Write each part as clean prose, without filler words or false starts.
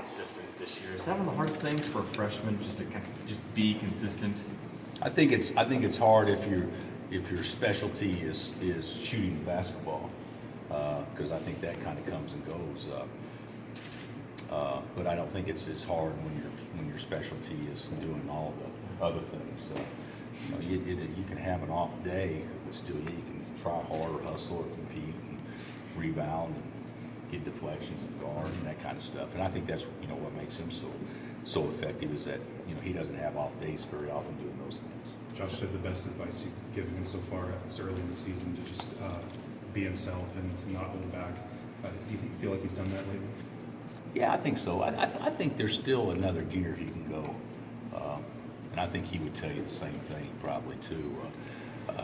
consistent this year. Is that one of the hardest things for a freshman, just to kind of just be consistent? I think it's hard if your specialty is shooting the basketball, because I think that kind of comes and goes. But I don't think it's as hard when your specialty is doing all the other things. You can have an off day, but still you can try harder, hustle, or compete, and rebound, and get deflections and guard and that kind of stuff. And I think that's what makes him so effective, is that he doesn't have off days very often doing those things. Josh said the best advice you've given him so far is early in the season to just be himself and to not hold back. Do you feel like he's done that lately? Yeah, I think so. I think there's still another gear he can go, and I think he would tell you the same thing probably too.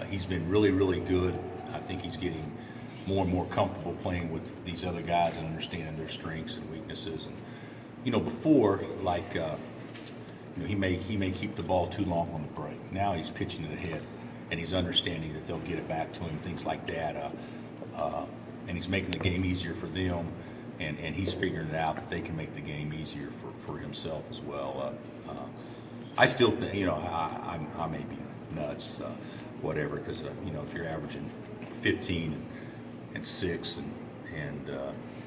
He's been really, really good. I think he's getting more and more comfortable playing with these other guys and understanding their strengths and weaknesses. And before, like he may keep the ball too long on the break. Now he's pitching it ahead, and he's understanding that they'll get it back to him, things like that. And he's making the game easier for them. And he's figuring it out that they can make the game easier for himself as well. I still think, I may be nuts, whatever, because, if you're averaging 15 and 6 and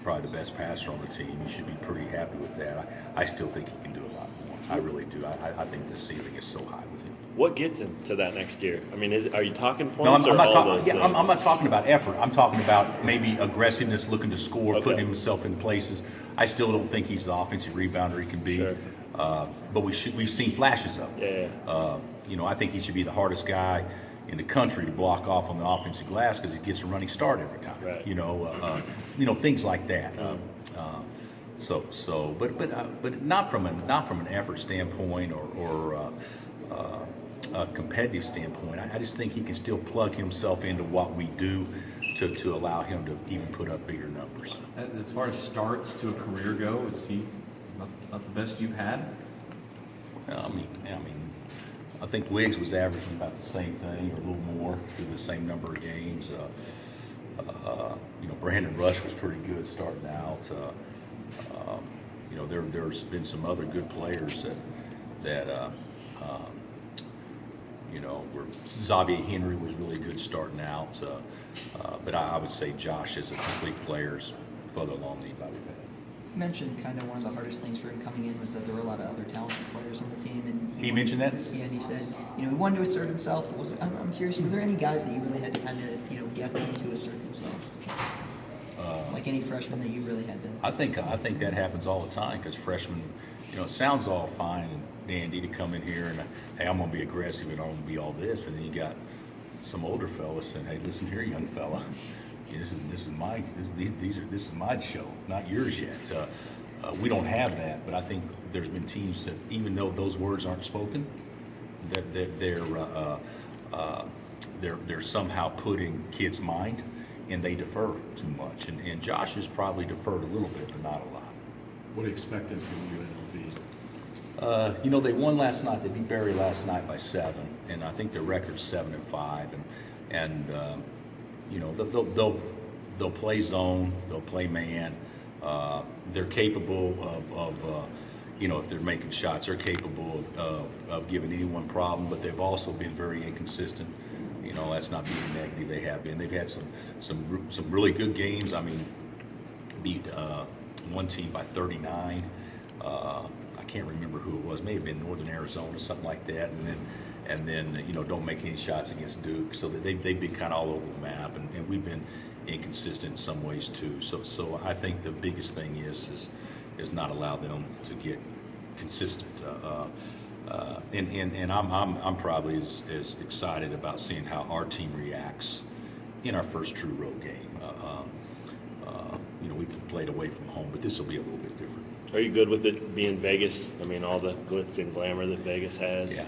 probably the best passer on the team, you should be pretty happy with that. I still think he can do a lot more. I really do. I think the ceiling is so high with him. What gets him to that next gear? I mean, are you talking points? No, I'm not all talking. those Yeah, things? I'm not talking about effort. I'm talking about maybe aggressiveness, looking to score, Okay. putting himself in places. I still don't think he's the offensive rebounder he can be. Sure. But we've seen flashes of it. Yeah. I think he should be the hardest guy in the country to block off on the offensive glass because he gets a running start every time. Right. Things like that. But not from an effort standpoint or a competitive standpoint. I just think he can still plug himself into what we do to allow him to even put up bigger numbers. As far as starts to a career go, is he not the best you've had? I think Wiggs was averaging about the same thing or a little more through the same number of games. Brandon Rush was pretty good starting out. There's been some other good players that where Xavier Henry was really good starting out. But I would say Josh as a complete player is further along than anybody we've had. You mentioned kind of one of the hardest things for him coming in was that there were a lot of other talented players on the team, and He mentioned that? Yeah, and he said, he wanted to assert himself. I'm curious, were there any guys that you really had to kind of get them to assert themselves? Like any freshmen that you've really had to? I think that happens all the time because freshmen, it sounds all fine and dandy to come in here and hey, I'm going to be aggressive and I'm going to be all this, and then you got some older fellas saying, hey, listen here, young fella. This is my show, not yours yet. We don't have that, but I think there's been teams that, even though those words aren't spoken, that they're somehow put in kids' mind, and they defer too much. And Josh has probably deferred a little bit, but not a lot. What are you expecting from UNLV? They won last night. They beat Barry last night by 7, and I think their record's 7-5, and they'll play zone, they'll play man. They're capable of if they're making shots, they're capable of giving anyone problem. But they've also been very inconsistent. That's not being negative. They have been. They've had some really good games. I mean, beat one team by 39. I can't remember who it was. May have been Northern Arizona, something like that. And then don't make any shots against Duke. So they've been kind of all over the map, and we've been inconsistent in some ways too. So I think the biggest thing is not allow them to get consistent. And I'm probably as excited about seeing how our team reacts in our first true road game. We played away from home, but this will be a little bit different. Are you good with it being Vegas? I mean, all the glitz and glamour that Vegas has. Yeah,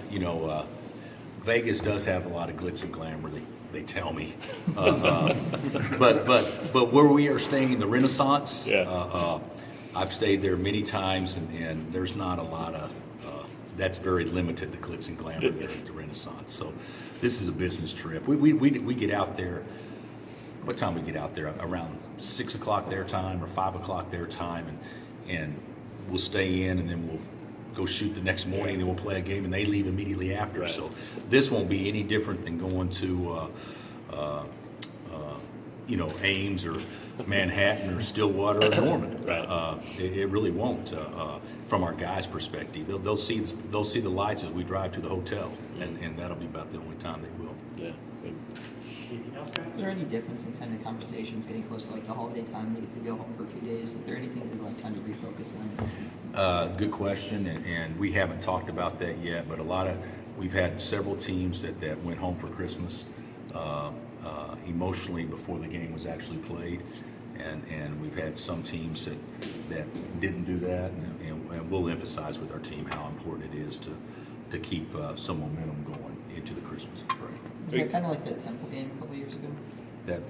Vegas does have a lot of glitz and glamour. They tell me, but where we are staying, the Renaissance. Yeah. I've stayed there many times, and there's not a lot of. That's very limited, the glitz and glamour there at the Renaissance. So, this is a business trip. We get out there. What time we get out there? Around 6 o'clock their time or 5 o'clock their time, and we'll stay in and then we'll go shoot the next morning, and then we'll play a game, and they leave immediately after. Right. So this won't be any different than going to, Ames or Manhattan or Stillwater or Norman. Right. It really won't. From our guys' perspective, they'll see the lights as we drive to the hotel, and that'll be about the only time they will. Yeah. Is there any difference in kind of conversations getting close to like the holiday time? They get to go home for a few days. Is there anything to like kind of refocus them? Good question, and we haven't talked about that yet. But we've had several teams that went home for Christmas emotionally before the game was actually played, and we've had some teams that didn't do that, and we'll emphasize with our team how important it is to keep some momentum going into the Christmas break. Was that kind of like the Temple game a couple years ago? That